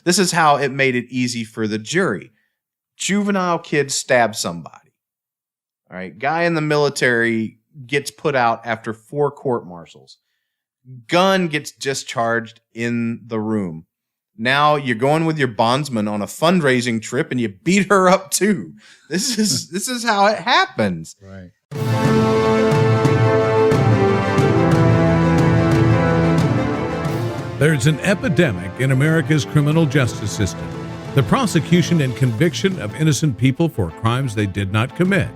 This is how it made it easy for the jury. Juvenile kid stabs somebody. All right. Guy in the military gets put out after 4 court-martials. Gun gets discharged in the room. Now you're going with your bondsman on a fundraising trip and you beat her up too. This is how it happens. Right. There's an epidemic in America's criminal justice system. The prosecution and conviction of innocent people for crimes they did not commit.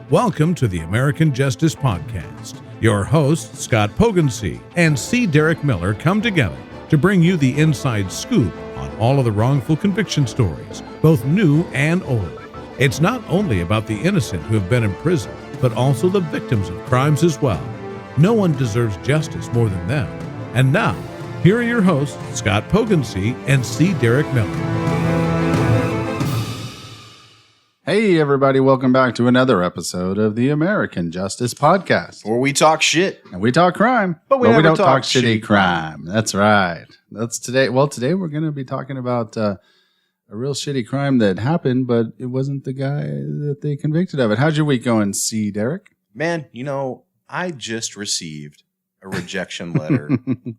Welcome to the American Justice Podcast. Your hosts, Scott Pogensey and C. Derick Miller, come together to bring you the inside scoop on all of the wrongful conviction stories, both new and old. It's not only about the innocent who have been in prison, but also the victims of crimes as well. No one deserves justice more than them. And now, here are your hosts, Scott Pogensey and C. Derick Miller. Hey, everybody. Welcome back to another episode of the American Justice Podcast. Where we talk shit. And we talk crime, but we don't talk shitty crime. That's right. That's today. Well, today we're going to be talking about a real shitty crime that happened, but it wasn't the guy that they convicted of it. How's your week going, C. Derick? Man, I just received a rejection letter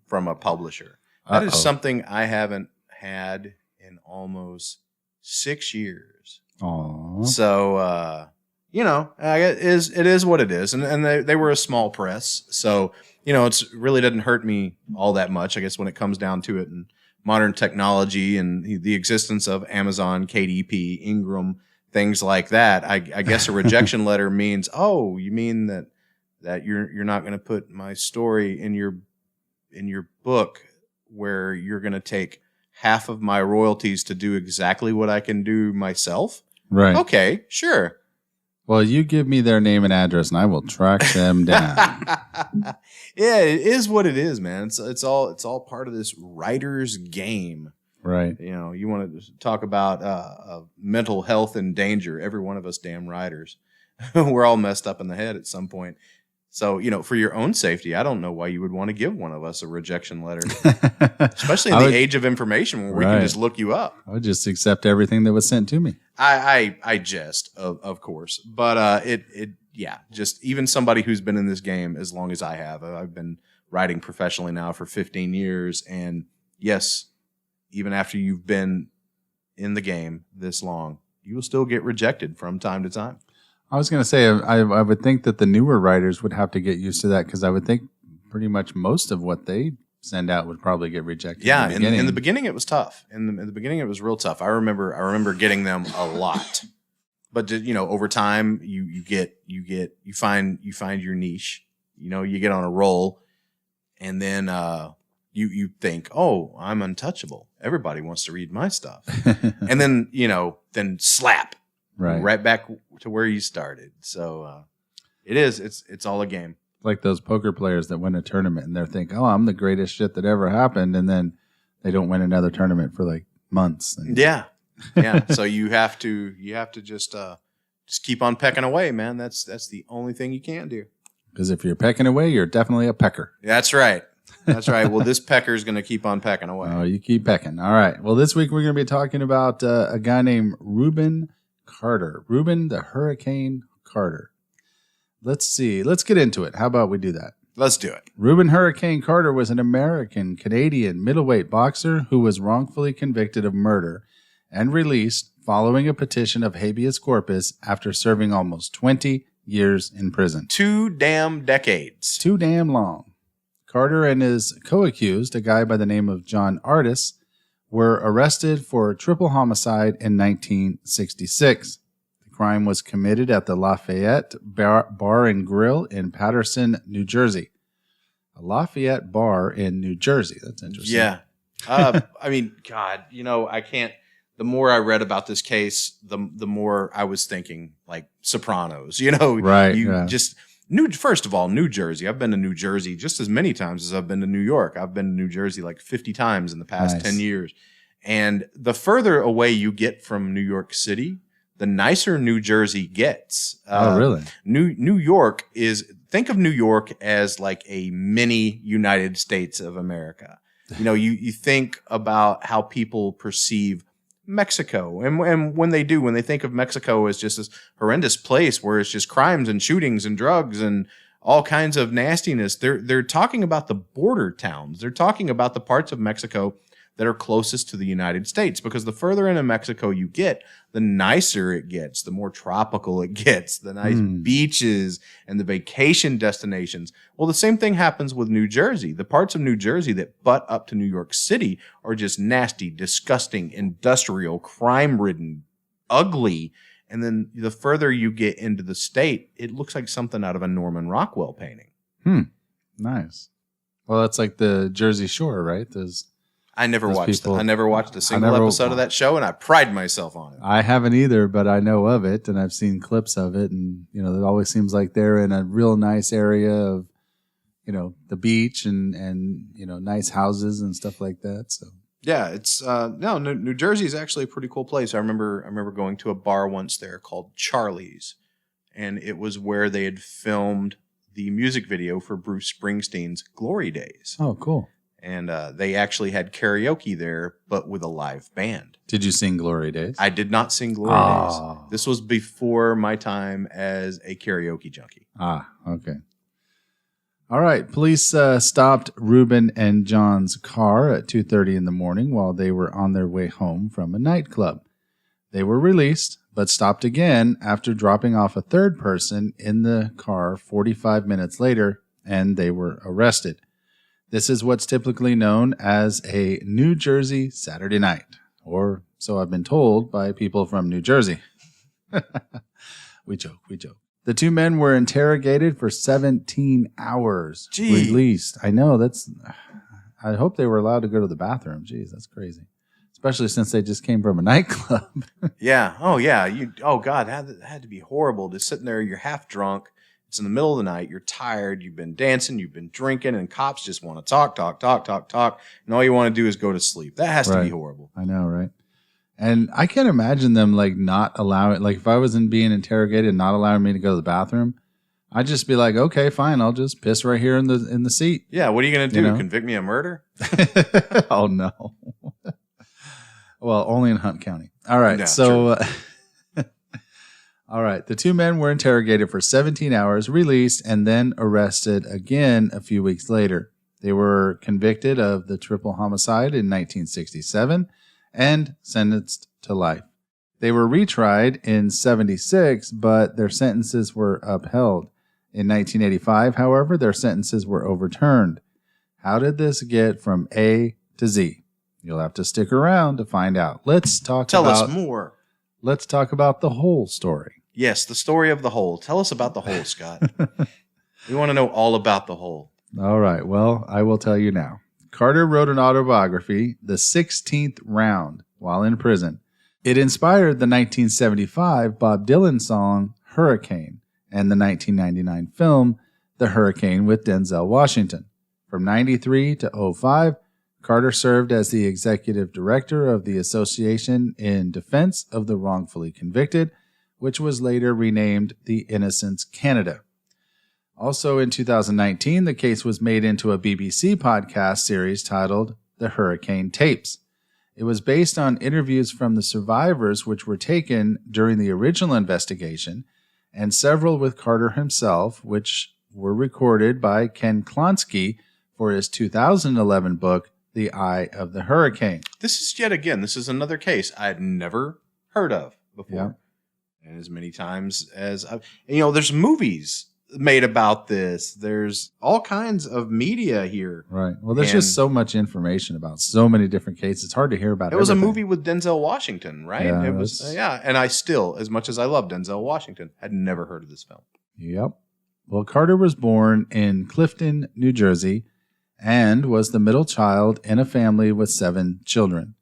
from a publisher. That is something I haven't had in almost 6 years. Aww. So, it is what it is. And they were a small press. So, it really doesn't hurt me all that much, I guess, when it comes down to it. And modern technology and the existence of Amazon, KDP, Ingram, things like that. I guess a rejection letter means, oh, you mean that you're not going to put my story in your book where you're going to take half of my royalties to do exactly what I can do myself? Right. Okay, sure. Well, you give me their name and address, and I will track them down. Yeah, it is what it is, man. It's all part of this writer's game. Right. You want to talk about mental health and danger. Every one of us damn writers, we're all messed up in the head at some point. So, for your own safety, I don't know why you would want to give one of us a rejection letter, especially in the age of information where we can just look you up. I would just accept everything that was sent to me. I jest, of course, but just even somebody who's been in this game as long as I have. I've been writing professionally now for 15 years, and yes, even after you've been in the game this long, you will still get rejected from time to time. I was going to say, I would think that the newer writers would have to get used to that, because I would think pretty much most of what they send out would probably get rejected. Yeah, in the beginning it was tough. In the beginning it was real tough. I remember getting them a lot, but over time you find your niche. You get on a roll, and then you think, oh, I'm untouchable. Everybody wants to read my stuff, and then then slap. Right back to where you started. So it's all a game. Like those poker players that win a tournament and they're thinking, oh, I'm the greatest shit that ever happened. And then they don't win another tournament for like months. Yeah. So you have to just keep on pecking away, man. That's the only thing you can do. Because if you're pecking away, you're definitely a pecker. That's right. Well, this pecker is going to keep on pecking away. Oh, you keep pecking. All right. Well, this week we're going to be talking about a guy named Rubin Carter. Rubin the Hurricane Carter. Let's see. Let's get into it. How about we do that? Let's do it. Rubin Hurricane Carter was an American-Canadian middleweight boxer who was wrongfully convicted of murder and released following a petition of habeas corpus after serving almost 20 years in prison. 2 damn decades. Too damn long. Carter and his co-accused, a guy by the name of John Artis, were arrested for triple homicide in 1966. The crime was committed at the Lafayette Bar and Grill in Paterson, New Jersey. A Lafayette bar in New Jersey. That's interesting. Yeah. I mean, God, I can't. The more I read about this case, the more I was thinking like Sopranos. Right. First of all, New Jersey. I've been to New Jersey just as many times as I've been to New York. I've been to New Jersey like 50 times in the past 10 years. And the further away you get from New York City, the nicer New Jersey gets. Oh, really? New York think of New York as like a mini United States of America. You think about how people perceive Mexico. And when they think of Mexico as just this horrendous place where it's just crimes and shootings and drugs and all kinds of nastiness, they're talking about the border towns. They're talking about the parts of Mexico that are closest to the United States, because the further into Mexico you get, the nicer it gets, the more tropical it gets, the nice beaches and the vacation destinations. Well, the same thing happens with New Jersey. The parts of New Jersey that butt up to New York City are just nasty, disgusting, industrial, crime-ridden, ugly. And then the further you get into the state, it looks like something out of a Norman Rockwell painting. Nice. Well, that's like the Jersey Shore, right? I never watched a single episode of that show, and I pride myself on it. I haven't either, but I know of it, and I've seen clips of it, and it always seems like they're in a real nice area of, the beach and nice houses and stuff like that. So yeah, it's New Jersey is actually a pretty cool place. I remember going to a bar once there called Charlie's, and it was where they had filmed the music video for Bruce Springsteen's Glory Days. Oh, cool. And they actually had karaoke there, but with a live band. Did you sing Glory Days? I did not sing Glory Days. This was before my time as a karaoke junkie. Okay. All right. Police stopped Rubin and John's car at 2:30 in the morning while they were on their way home from a nightclub. They were released, but stopped again after dropping off a third person in the car 45 minutes later, and they were arrested. This is what's typically known as a New Jersey Saturday night, or so I've been told by people from New Jersey. We joke. The two men were interrogated for 17 hours. Jeez. Released. I know, I hope they were allowed to go to the bathroom. Jeez, that's crazy. Especially since they just came from a nightclub. Yeah. Oh, yeah. God, that had to be horrible. Just sitting there, you're half drunk. It's in the middle of the night. You're tired. You've been dancing. You've been drinking. And cops just want to talk. And all you want to do is go to sleep. That has to be horrible. I know, right? And I can't imagine them not allowing, if I wasn't being interrogated and not allowing me to go to the bathroom, I'd just be like, okay, fine. I'll just piss right here in the seat. Yeah. What are you going to do? Convict me of murder? Oh, no. Well, only in Hunt County. All right. Yeah, all right. The two men were interrogated for 17 hours, released, and then arrested again a few weeks later. They were convicted of the triple homicide in 1967 and sentenced to life. They were retried in 76, but their sentences were upheld. In 1985, however, their sentences were overturned. How did this get from A to Z? You'll have to stick around to find out. Tell us more. Let's talk about the whole story. Yes, the story of the whole. Tell us about the whole, Scott. We want to know all about the whole. All right. Well, I will tell you now. Carter wrote an autobiography, The 16th Round, while in prison. It inspired the 1975 Bob Dylan song Hurricane and the 1999 film The Hurricane with Denzel Washington. From 93 to 2005, Carter served as the executive director of the Association in Defense of the Wrongfully Convicted, which was later renamed the Innocence Canada. Also in 2019, the case was made into a BBC podcast series titled The Hurricane Tapes. It was based on interviews from the survivors which were taken during the original investigation, and several with Carter himself, which were recorded by Ken Klonsky for his 2011 book, The Eye of the Hurricane. This is another case I'd never heard of before. Yeah. And as many times as there's movies made about this. There's all kinds of media here. Right. Well, there's just so much information about so many different cases. It's hard to hear about. It was a movie with Denzel Washington, right? Yeah, it was. And I still, as much as I love Denzel Washington, had never heard of this film. Yep. Well, Carter was born in Clifton, New Jersey, and was the middle child in a family with 7 children.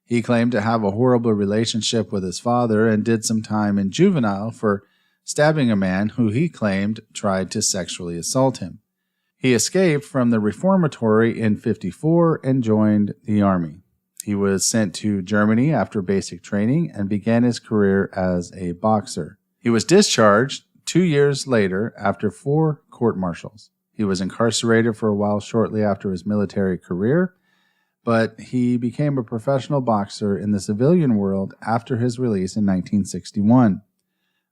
He claimed to have a horrible relationship with his father and did some time in juvenile for stabbing a man who he claimed tried to sexually assault him. He escaped from the reformatory in 1954 and joined the Army. He was sent to Germany after basic training and began his career as a boxer. He was discharged 2 years later after 4 court-martials. He was incarcerated for a while shortly after his military career, but he became a professional boxer in the civilian world after his release in 1961.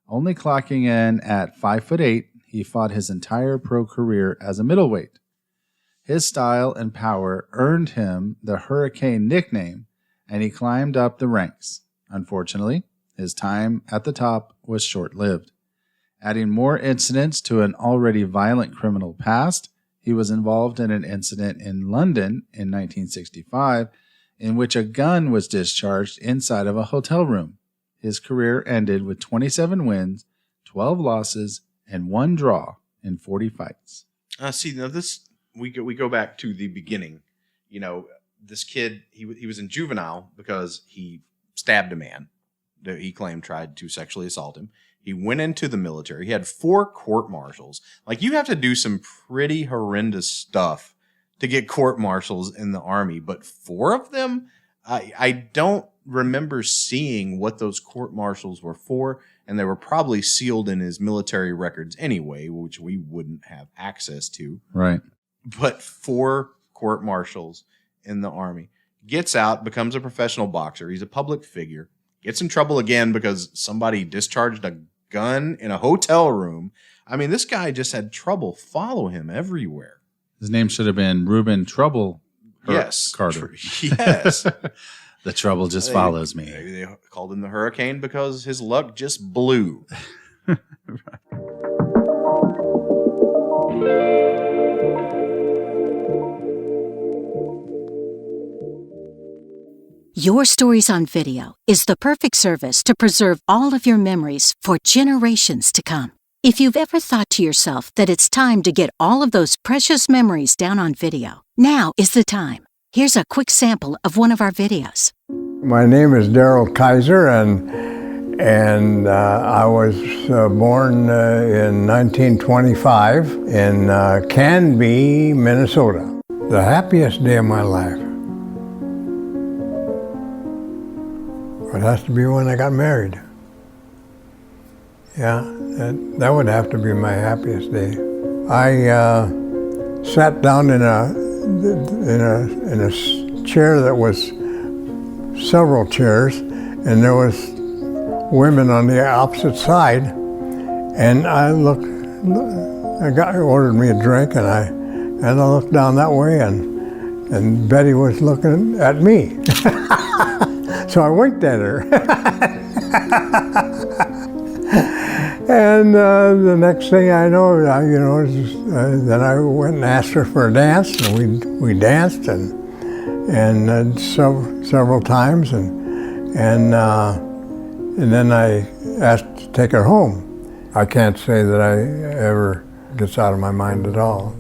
Only clocking in at 5'8", he fought his entire pro career as a middleweight. His style and power earned him the Hurricane nickname, and he climbed up the ranks. Unfortunately, his time at the top was short-lived. Adding more incidents to an already violent criminal past, he was involved in an incident in London in 1965 in which a gun was discharged inside of a hotel room. His career ended with 27 wins, 12 losses, and 1 draw in 40 fights. See, now we go back to the beginning. You know, this kid, he was in juvenile because he stabbed a man that he claimed tried to sexually assault him. He went into the military. He had 4 court-martials. Like, you have to do some pretty horrendous stuff to get court-martials in the Army, but 4 of them, I don't remember seeing what those court-martials were for, and they were probably sealed in his military records anyway, which we wouldn't have access to. Right. But 4 court-martials in the Army. Gets out, becomes a professional boxer. He's a public figure. Gets in trouble again because somebody discharged a gun in a hotel room. I mean, this guy just had trouble follow him everywhere. His name should have been Rubin Trouble Carter. Yes. The trouble just follows me. Maybe they called him the Hurricane because his luck just blew. Your Stories on Video is the perfect service to preserve all of your memories for generations to come. If you've ever thought to yourself that it's time to get all of those precious memories down on video, now is the time. Here's a quick sample of one of our videos. My name is Daryl Kaiser, and I was born in 1925 in Canby, Minnesota. The happiest day of my life. It has to be when I got married. Yeah, that would have to be my happiest day. I sat down in a chair that was several chairs, and there was women on the opposite side. And I ordered me a drink, and I looked down that way, and Betty was looking at me. So I winked at her. And the next thing I know, then I went and asked her for a dance, and we danced and several times, and then I asked to take her home. I can't say that I ever gets out of my mind at all.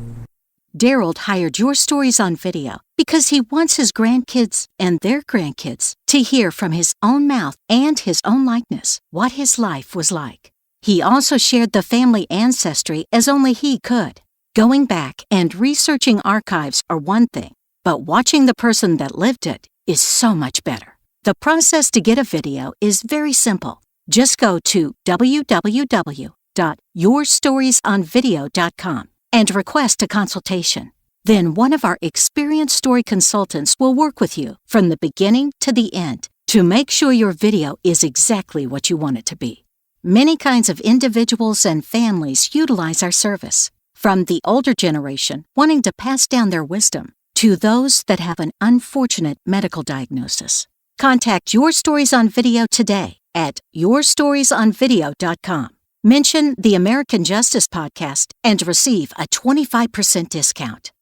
Daryl hired Your Stories on Video because he wants his grandkids and their grandkids to hear from his own mouth and his own likeness what his life was like. He also shared the family ancestry as only he could. Going back and researching archives are one thing, but watching the person that lived it is so much better. The process to get a video is very simple. Just go to www.yourstoriesonvideo.com and request a consultation. Then one of our experienced story consultants will work with you from the beginning to the end to make sure your video is exactly what you want it to be. Many kinds of individuals and families utilize our service, from the older generation wanting to pass down their wisdom to those that have an unfortunate medical diagnosis. Contact Your Stories on Video today at yourstoriesonvideo.com. Mention the American Justice Podcast and receive a 25% discount.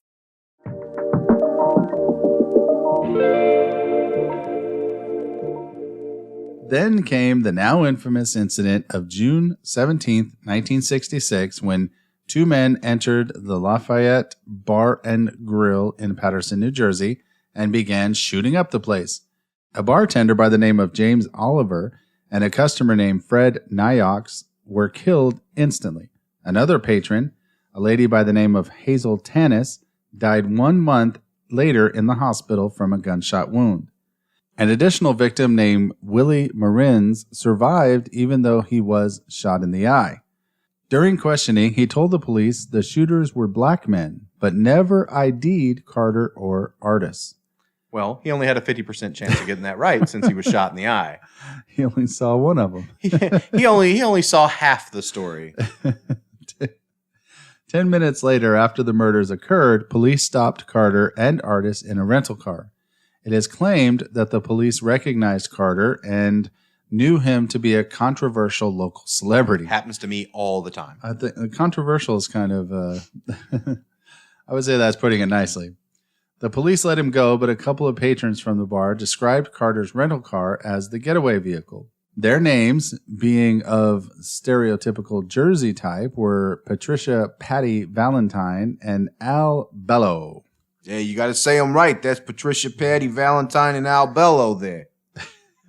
Then came the now infamous incident of June 17, 1966, when 2 men entered the Lafayette Bar and Grill in Paterson, New Jersey, and began shooting up the place. A bartender by the name of James Oliver and a customer named Fred Nyox were killed instantly. Another patron, a lady by the name of Hazel Tanis, died 1 month later in the hospital from a gunshot wound. An additional victim named Willie Marins survived even though he was shot in the eye. During questioning, he told the police the shooters were black men, but never ID'd Carter or Artis. Well, he only had a 50% chance of getting that right since he was shot in the eye. He only saw one of them. he only saw half the story. 10 minutes later, after the murders occurred, police stopped Carter and Artis in a rental car. It is claimed that the police recognized Carter and knew him to be a controversial local celebrity. Happens to me all the time. I think controversial is kind of, I would say that's putting it nicely. The police let him go, but a couple of patrons from the bar described Carter's rental car as the getaway vehicle. Their names, being of stereotypical Jersey type, were Patricia Patty Valentine and Al Bello. Yeah, you got to say them right. That's Patricia Patty Valentine and Al Bello there.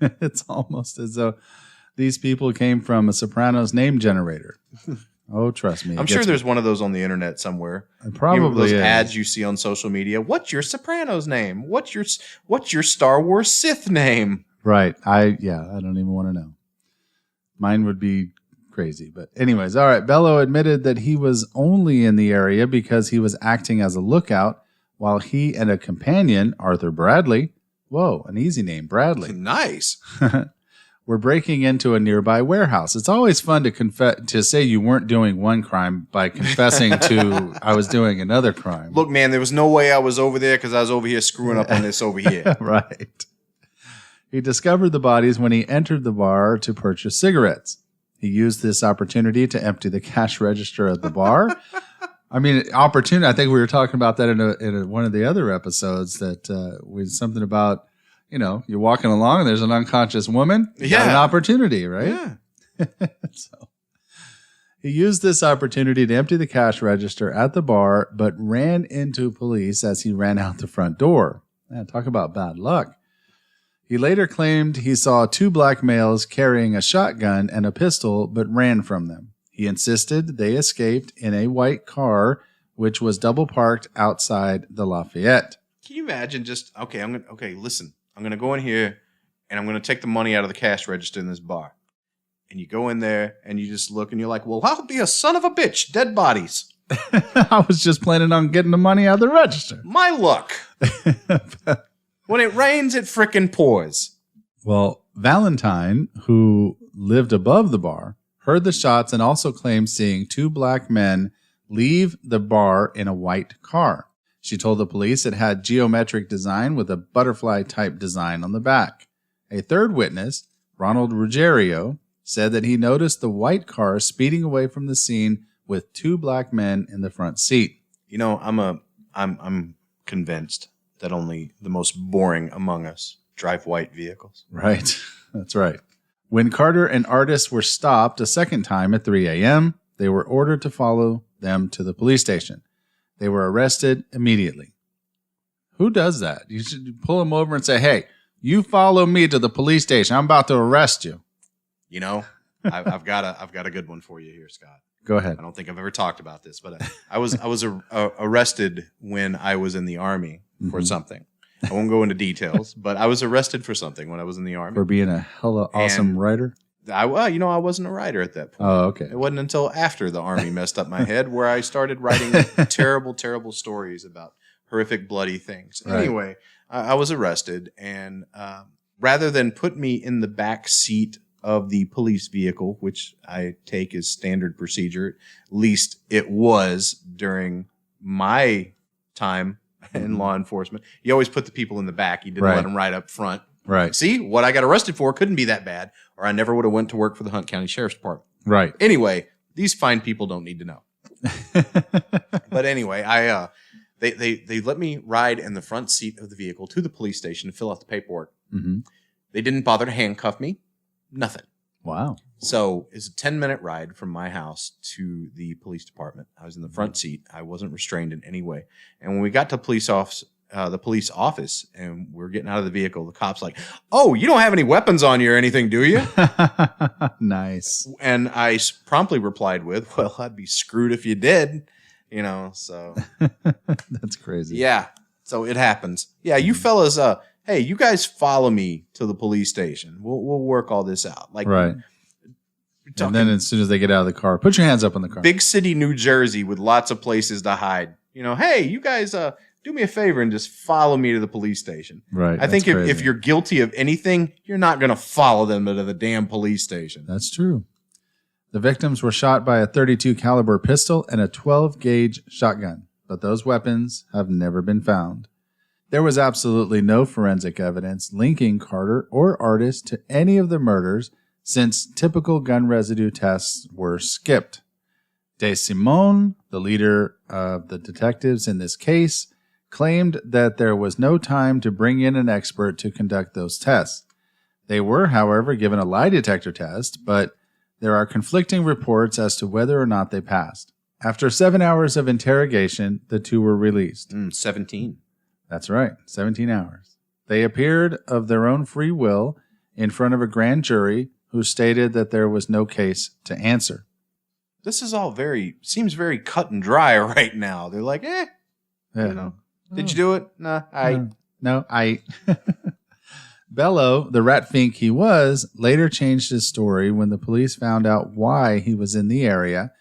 It's almost as though these people came from a Sopranos name generator. Oh, trust me. I'm sure there's one of those on the internet somewhere. It probably those is. ads you see on social media. What's your Sopranos name? What's your Star Wars Sith name? Right. I don't even want to know. Mine would be crazy. But anyways, all right. Bello admitted that he was only in the area because he was acting as a lookout while he and a companion, Arthur Bradley, whoa, an easy name, Bradley, Nice. were breaking into a nearby warehouse. It's always fun to say you weren't doing one crime by confessing to I was doing another crime. Look, man, there was no way I was over there because I was over here screwing up on this over here. Right. He discovered the bodies when he entered the bar to purchase cigarettes. He used this opportunity to empty the cash register at the bar. I mean, opportunity. I think we were talking about that in one of the other episodes that was something about, you're walking along and there's an unconscious woman. You got an opportunity, right? Yeah. So he used this opportunity to empty the cash register at the bar, but ran into police as he ran out the front door. Man, talk about bad luck. He later claimed he saw two black males carrying a shotgun and a pistol, but ran from them. He insisted they escaped in a white car, which was double parked outside the Lafayette. Can you imagine listen, I'm going to go in here and I'm going to take the money out of the cash register in this bar. And you go in there and you just look and you're like, well, I'll be a son of a bitch. Dead bodies. I was just planning on getting the money out of the register. My luck. When it rains, it frickin' pours. Well, Valentine, who lived above the bar, heard the shots and also claimed seeing two black men leave the bar in a white car. She told the police it had geometric design with a butterfly-type design on the back. A third witness, Ronald Ruggiero, said that he noticed the white car speeding away from the scene with two black men in the front seat. I'm convinced that only the most boring among us drive white vehicles. Right. That's right. When Carter and Artis were stopped a second time at 3 a.m., they were ordered to follow them to the police station. They were arrested immediately. Who does that? You should pull them over and say, hey, you follow me to the police station. I'm about to arrest you. I've got a good one for you here, Scott. Go ahead. I don't think I've ever talked about this, but I was arrested when I was in the Army for something. I won't go into details, but I was arrested for something when I was in the Army. For being a hella awesome writer? I wasn't a writer at that point. Oh, okay. It wasn't until after the Army messed up my head where I started writing terrible, terrible stories about horrific, bloody things. Right. Anyway, I was arrested, and rather than put me in the back seat of the police vehicle, which I take as standard procedure, at least it was during my time in law enforcement. You always put the people in the back. You didn't let them right up front. Right. See, what I got arrested for couldn't be that bad, or I never would have went to work for the Hunt County Sheriff's Department. Right. Anyway, these fine people don't need to know. But anyway, they let me ride in the front seat of the vehicle to the police station to fill out the paperwork. Mm-hmm. They didn't bother to handcuff me. Nothing. Wow. So it's a 10-minute ride from my house to the police department. I was in the front seat. I wasn't restrained in any way. And when we got to the police office and we're getting out of the vehicle, the cop's like, oh, you don't have any weapons on you or anything, do you? Nice. And I promptly replied with, well, I'd be screwed if you did, so. That's crazy. Yeah. So it happens. Yeah. You fellas, hey, you guys follow me to the police station. We'll work all this out. Right. And then as soon as they get out of the car, put your hands up on the car. Big city, New Jersey, with lots of places to hide. Hey, you guys do do me a favor and just follow me to the police station. Right. I think if you're guilty of anything, you're not going to follow them to the damn police station. That's true. The victims were shot by a .32 caliber pistol and a 12-gauge shotgun, but those weapons have never been found. There was absolutely no forensic evidence linking Carter or Artis to any of the murders since typical gun residue tests were skipped. De Simone, the leader of the detectives in this case, claimed that there was no time to bring in an expert to conduct those tests. They were, however, given a lie detector test, but there are conflicting reports as to whether or not they passed. After 7 hours of interrogation, the two were released. 17. That's right, 17 hours. They appeared of their own free will in front of a grand jury who stated that there was no case to answer. This is all seems very cut and dry right now. They're like, Yeah. Did you do it? Nah, No. Bello, the rat fink he was, later changed his story when the police found out why he was in the area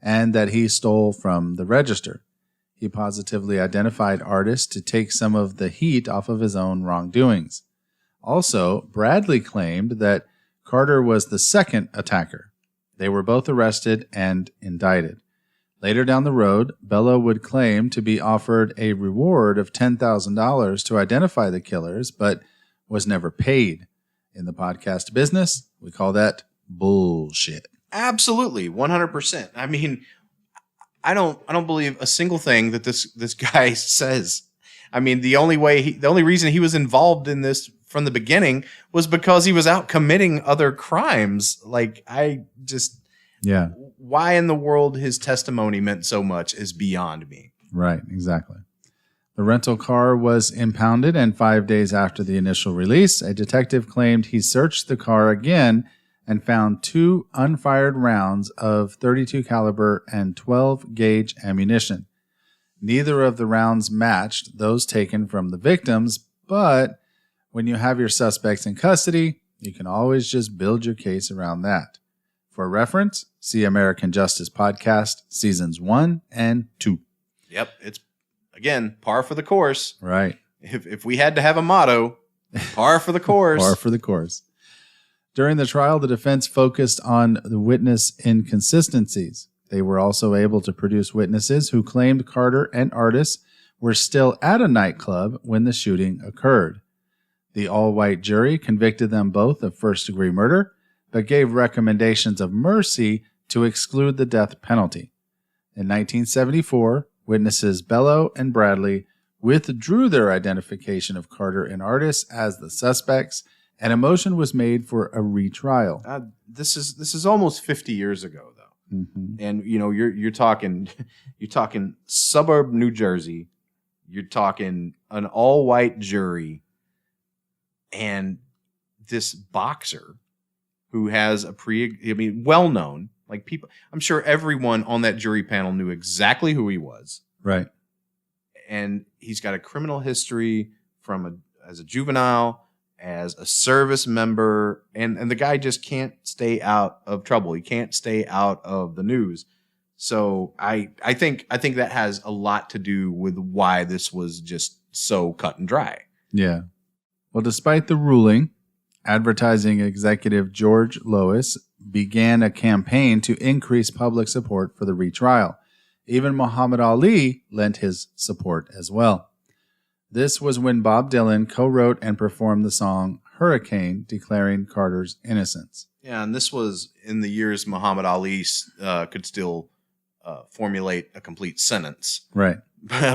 and that he stole from the register. He positively identified Artis to take some of the heat off of his own wrongdoings. Also, Bradley claimed that Carter was the second attacker. They were both arrested and indicted. Later down the road, Bello would claim to be offered a reward of $10,000 to identify the killers, but was never paid. In the podcast business, we call that bullshit. Absolutely, 100%. I mean, I don't believe a single thing that this guy says. I mean, the only reason he was involved in this from the beginning was because he was out committing other crimes. Like, why in the world his testimony meant so much is beyond me. Right, exactly. The rental car was impounded, and 5 days after the initial release, a detective claimed he searched the car again and found 2 unfired rounds of .32 caliber and 12-gauge ammunition. Neither of the rounds matched those taken from the victims, but when you have your suspects in custody, you can always just build your case around that. For reference, see American Justice Podcast, Seasons 1 and 2. Yep, it's, again, par for the course. Right. If we had to have a motto, par for the course. Par for the course. During the trial, the defense focused on the witness inconsistencies. They were also able to produce witnesses who claimed Carter and Artis were still at a nightclub when the shooting occurred. The all-white jury convicted them both of first-degree murder, but gave recommendations of mercy to exclude the death penalty. In 1974, witnesses Bello and Bradley withdrew their identification of Carter and Artis as the suspects, and a motion was made for a retrial. This is almost 50 years ago, though, and you're talking suburb New Jersey, you're talking an all-white jury, and this boxer who has well known, like people. I'm sure everyone on that jury panel knew exactly who he was, right? And he's got a criminal history as a juvenile, as a service member, and the guy just can't stay out of trouble. He can't stay out of the news. So I think that has a lot to do with why this was just so cut and dry. Yeah. Well, despite the ruling, advertising executive George Lois began a campaign to increase public support for the retrial. Even Muhammad Ali lent his support as well. This was when Bob Dylan co-wrote and performed the song Hurricane, declaring Carter's innocence. Yeah, and this was in the years Muhammad Ali could still formulate a complete sentence. Right.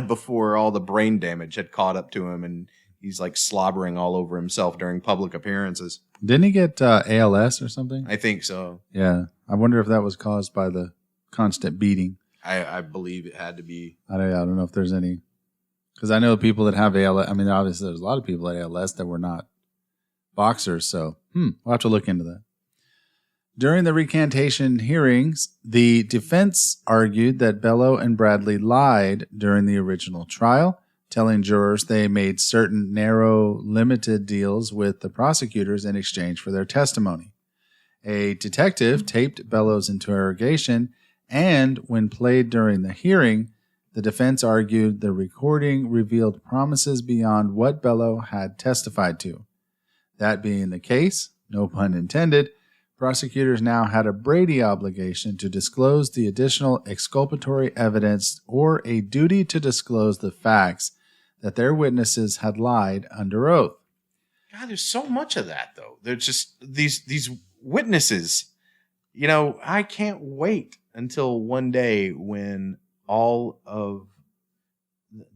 Before all the brain damage had caught up to him, and he's like slobbering all over himself during public appearances. Didn't he get ALS or something? I think so. Yeah. I wonder if that was caused by the constant beating. I believe it had to be. I don't know if there's any. Because I know people that have ALS. I mean, obviously, there's a lot of people at ALS that were not boxers. So we'll have to look into that. During the recantation hearings, the defense argued that Bello and Bradley lied during the original trial, telling jurors they made certain narrow, limited deals with the prosecutors in exchange for their testimony. A detective taped Bello's interrogation, and when played during the hearing, The defense argued the recording revealed promises beyond what Bello had testified to. That being the case, no pun intended, prosecutors now had a Brady obligation to disclose the additional exculpatory evidence or a duty to disclose the facts that their witnesses had lied under oath. God, there's so much of that, though. There's just these witnesses. You know, I can't wait until one day when all of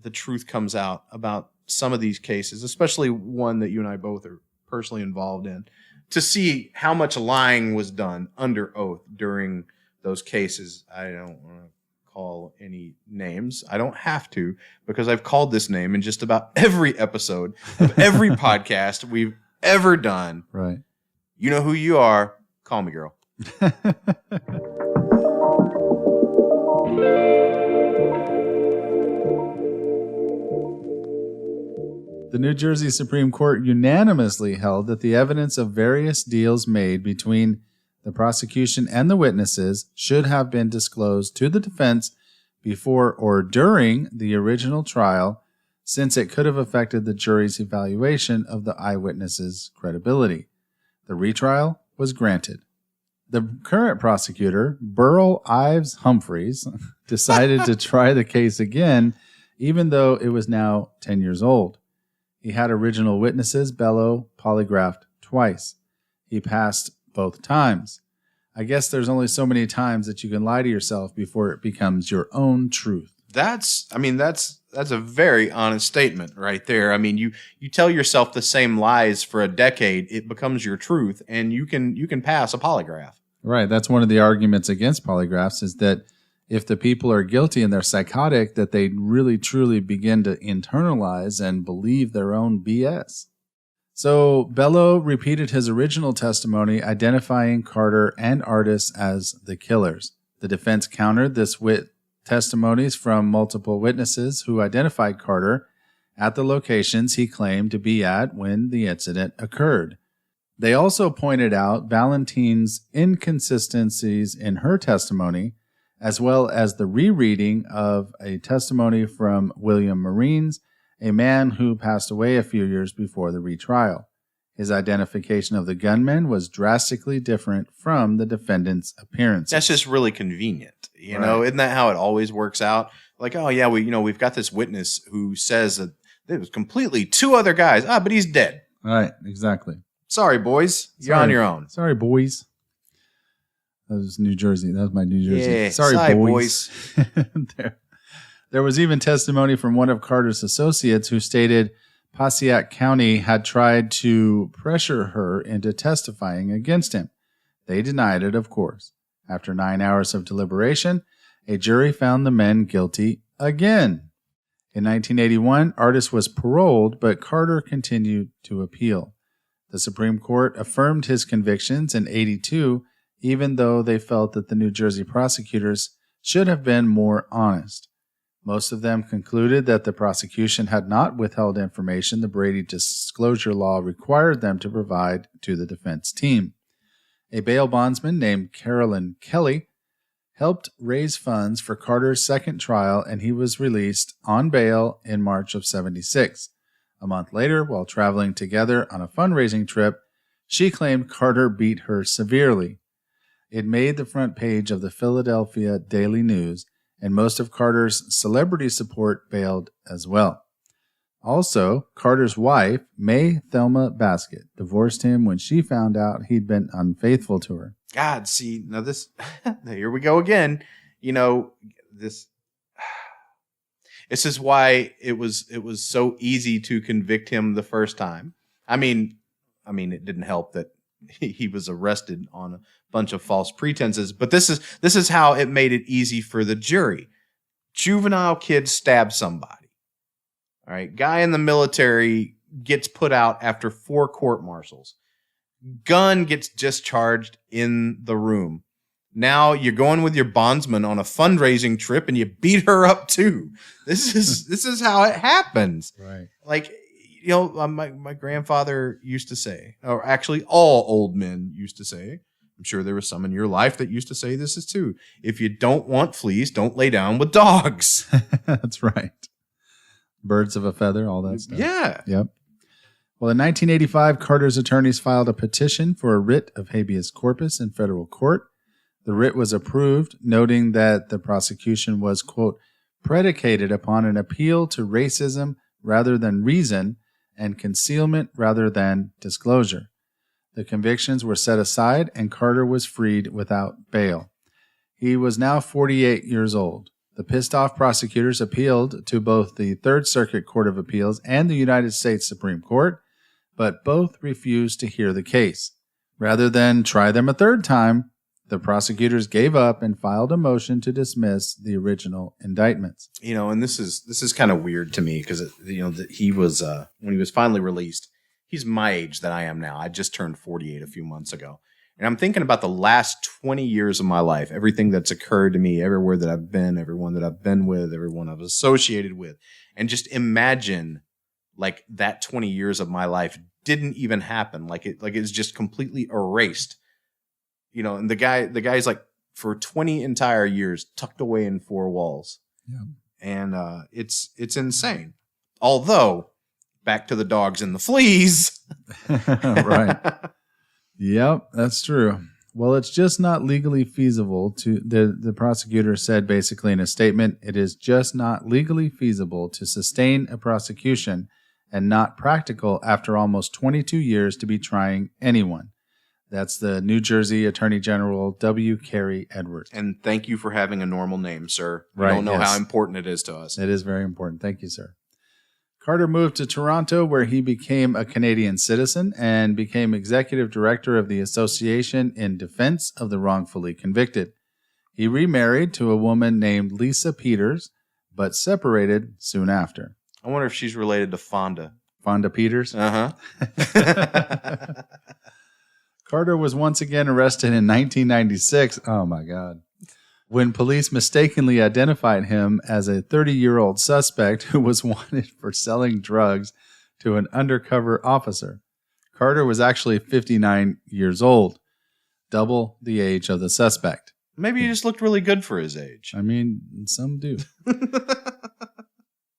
the truth comes out about some of these cases, especially one that you and I both are personally involved in, to see how much lying was done under oath during those cases. I don't want to call any names. I don't have to, because I've called this name in just about every episode of every podcast we've ever done. Right. You know who you are. Call me, girl. The New Jersey Supreme Court unanimously held that the evidence of various deals made between the prosecution and the witnesses should have been disclosed to the defense before or during the original trial, since it could have affected the jury's evaluation of the eyewitnesses' credibility. The retrial was granted. The current prosecutor, Burl Ives Humphreys, decided to try the case again, even though it was now 10 years old. He had original witnesses, Bello, polygraphed twice. He passed both times. I guess there's only so many times that you can lie to yourself before it becomes your own truth. That's a very honest statement right there. I mean, you tell yourself the same lies for a decade, it becomes your truth, and you can pass a polygraph. Right. That's one of the arguments against polygraphs, is that if the people are guilty and they're psychotic, that they really truly begin to internalize and believe their own BS. So Bello repeated his original testimony, identifying Carter and Artis as the killers. The defense countered this with testimonies from multiple witnesses who identified Carter at the locations he claimed to be at when the incident occurred. They also pointed out Valentine's inconsistencies in her testimony, as well as the rereading of a testimony from William Marines, a man who passed away a few years before the retrial. His identification of the gunman was drastically different from the defendant's appearance. That's just really convenient. You know, isn't that how it always works out? Like, oh yeah, we've got this witness who says that it was completely two other guys. But he's dead. Right, exactly. Sorry, boys. You're on your own. Sorry, boys. That was New Jersey. That was my New Jersey. Yeah, sorry boys. There was even testimony from one of Carter's associates who stated Passaic County had tried to pressure her into testifying against him. They denied it, of course. After 9 hours of deliberation, a jury found the men guilty again. In 1981, Artis was paroled, but Carter continued to appeal. The Supreme Court affirmed his convictions in 1982, even though they felt that the New Jersey prosecutors should have been more honest. Most of them concluded that the prosecution had not withheld information the Brady disclosure law required them to provide to the defense team. A bail bondsman named Carolyn Kelly helped raise funds for Carter's second trial, and he was released on bail in March of '76. A month later, while traveling together on a fundraising trip, she claimed Carter beat her severely. It made the front page of the Philadelphia Daily News, and most of Carter's celebrity support bailed as well. Also, Carter's wife, May Thelma Baskett, divorced him when she found out he'd been unfaithful to her. God, see, now this, here we go again. You know, this is why it was so easy to convict him the first time. I mean, it didn't help that he was arrested on a bunch of false pretenses, but this is how it made it easy for the jury. Juvenile kid stabs somebody. All right, guy in the military gets put out after 4 court-martials. Gun gets discharged in the room. Now you're going with your bondsman on a fundraising trip and you beat her up too. This is how it happens. Right. Like, you know, my grandfather used to say, or actually all old men used to say, I'm sure there was some in your life that used to say this is too. If you don't want fleas, don't lay down with dogs. That's right. Birds of a feather, all that stuff. Yeah. Yep. Well, in 1985, Carter's attorneys filed a petition for a writ of habeas corpus in federal court. The writ was approved, noting that the prosecution was, quote, predicated upon an appeal to racism rather than reason and concealment rather than disclosure. The convictions were set aside and Carter was freed without bail. He was now 48 years old. The pissed-off prosecutors appealed to both the Third Circuit Court of Appeals and the United States Supreme Court, but both refused to hear the case. Rather than try them a third time, the prosecutors gave up and filed a motion to dismiss the original indictments. And this is kind of weird to me because he was when he was finally released, he's my age that I am now. I just turned 48 a few months ago. And I'm thinking about the last 20 years of my life, everything that's occurred to me, everywhere that I've been, everyone that I've been with, everyone I've associated with. And just imagine like that 20 years of my life didn't even happen. Like it's just completely erased. And the guy's like for 20 entire years tucked away in four walls. Yeah. And it's insane. Although, back to the dogs and the fleas. Right. Yep, that's true. Well, it's just not legally feasible to, the prosecutor said basically in a statement, it is just not legally feasible to sustain a prosecution and not practical after almost 22 years to be trying anyone. That's the New Jersey Attorney General W. Carey Edwards. And thank you for having a normal name, sir. Right, I don't know yes. how important it is to us. It is very important. Thank you, sir. Carter moved to Toronto, where he became a Canadian citizen and became executive director of the Association in Defense of the Wrongfully Convicted. He remarried to a woman named Lisa Peters, but separated soon after. I wonder if she's related to Fonda. Fonda Peters? Uh-huh. Carter was once again arrested in 1996. Oh, my God. When police mistakenly identified him as a 30-year-old suspect who was wanted for selling drugs to an undercover officer. Carter was actually 59 years old, double the age of the suspect. Maybe he just looked really good for his age. I mean, some do.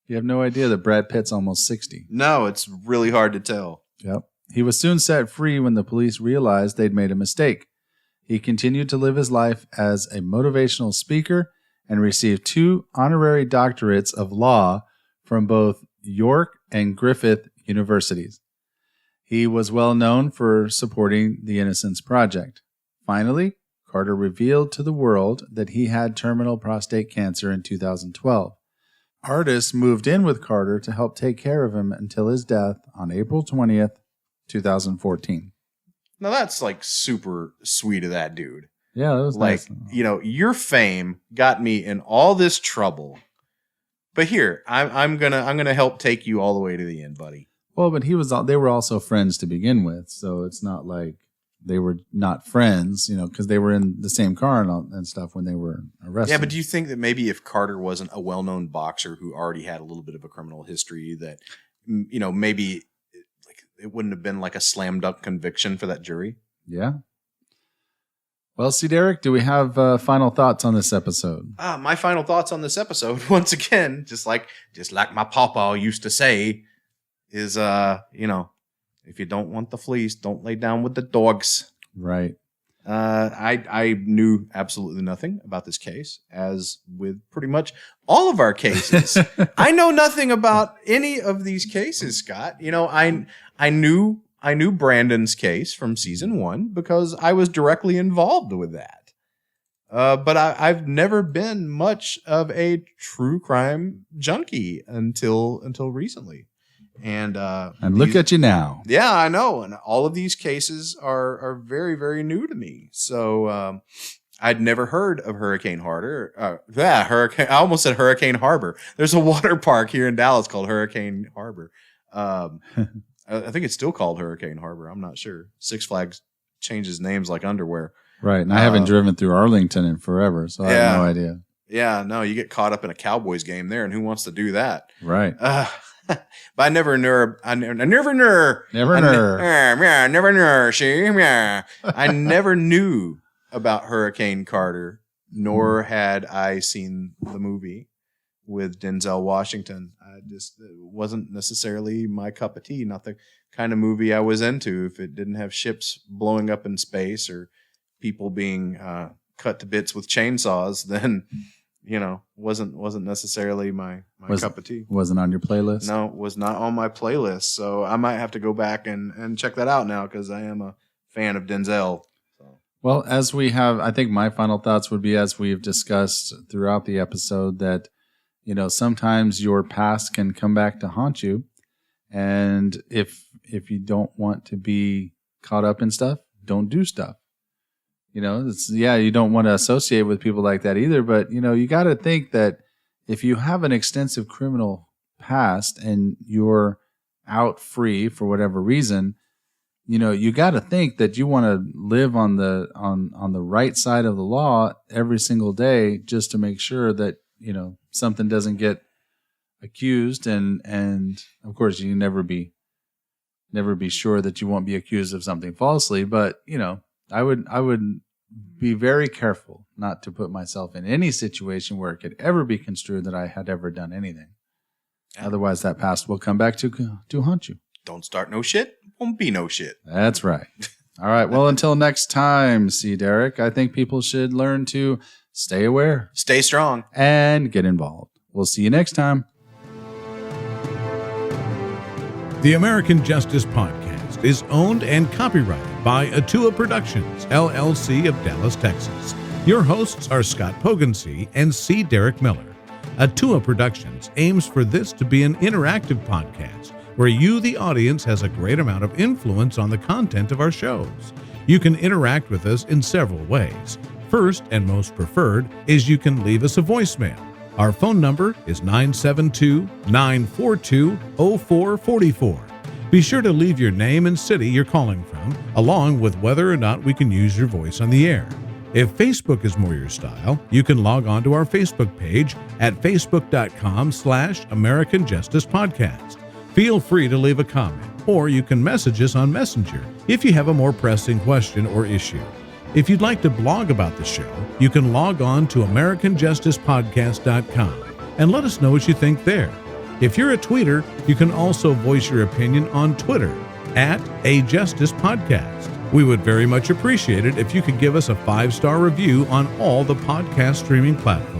You have no idea that Brad Pitt's almost 60. No, it's really hard to tell. Yep. He was soon set free when the police realized they'd made a mistake. He continued to live his life as a motivational speaker and received 2 honorary doctorates of law from both York and Griffith universities. He was well known for supporting the Innocence Project. Finally, Carter revealed to the world that he had terminal prostate cancer in 2012. Artis moved in with Carter to help take care of him until his death on April 20th, 2014. Now that's like super sweet of that dude. Yeah, that was like, nice. Your fame got me in all this trouble. But here, I'm gonna help take you all the way to the end, buddy. Well, but they were also friends to begin with, so it's not like they were not friends, because they were in the same car and stuff when they were arrested. Yeah, but do you think that maybe if Carter wasn't a well-known boxer who already had a little bit of a criminal history, that maybe it wouldn't have been like a slam dunk conviction for that jury? Yeah. Well, see, Derick, do we have final thoughts on this episode? My final thoughts on this episode, once again, just like my papa used to say, is if you don't want the fleas, don't lay down with the dogs. Right. I knew absolutely nothing about this case, as with pretty much all of our cases. I know nothing about any of these cases, Scott. I knew Brandon's case from season 1 because I was directly involved with that. But I've never been much of a true crime junkie until recently. And look at you now. Yeah, I know. And all of these cases are very, very new to me. So I'd never heard of Hurricane Harbor. I almost said Hurricane Harbor. There's a water park here in Dallas called Hurricane Harbor. I think it's still called Hurricane Harbor. I'm not sure. Six Flags changes names like underwear. Right. And I haven't driven through Arlington in forever, so I have no idea. Yeah, no, you get caught up in a Cowboys game there, and who wants to do that? Right. But I never knew. I never knew about Hurricane Carter, nor had I seen the movie with Denzel Washington. It wasn't necessarily my cup of tea, not the kind of movie I was into. If it didn't have ships blowing up in space or people being cut to bits with chainsaws, then wasn't necessarily my cup of tea. Wasn't on your playlist? No, it was not on my playlist. So I might have to go back and check that out now because I am a fan of Denzel. So. Well, as we have, I think my final thoughts would be, as we've discussed throughout the episode, that sometimes your past can come back to haunt you, and if you don't want to be caught up in stuff, don't do stuff. You don't want to associate with people like that either, but, you got to think that if you have an extensive criminal past and you're out free for whatever reason, you got to think that you want to live on the right side of the law every single day, just to make sure that, something doesn't get accused. And of course, you never be sure that you won't be accused of something falsely, but, I would be very careful not to put myself in any situation where it could ever be construed that I had ever done anything. Yeah. Otherwise, that past will come back to haunt you. Don't start no shit, won't be no shit. That's right. All right. Well, until next time, Derick, I think people should learn to stay aware, stay strong, and get involved. We'll see you next time. The American Justice Podcast is owned and copyrighted by Atua Productions, LLC of Dallas, Texas. Your hosts are Scott Pogensey and C. Derick Miller. Atua Productions aims for this to be an interactive podcast where you, the audience, has a great amount of influence on the content of our shows. You can interact with us in several ways. First, and most preferred, is you can leave us a voicemail. Our phone number is 972-942-0444. Be sure to leave your name and city you're calling from, along with whether or not we can use your voice on the air. If Facebook is more your style, you can log on to our Facebook page at facebook.com/American Justice Podcast. Feel free to leave a comment, or you can message us on Messenger if you have a more pressing question or issue. If you'd like to blog about the show, you can log on to AmericanJusticePodcast.com and let us know what you think there. If you're a tweeter, you can also voice your opinion on Twitter at @AJusticePodcast. We would very much appreciate it if you could give us a 5-star review on all the podcast streaming platforms.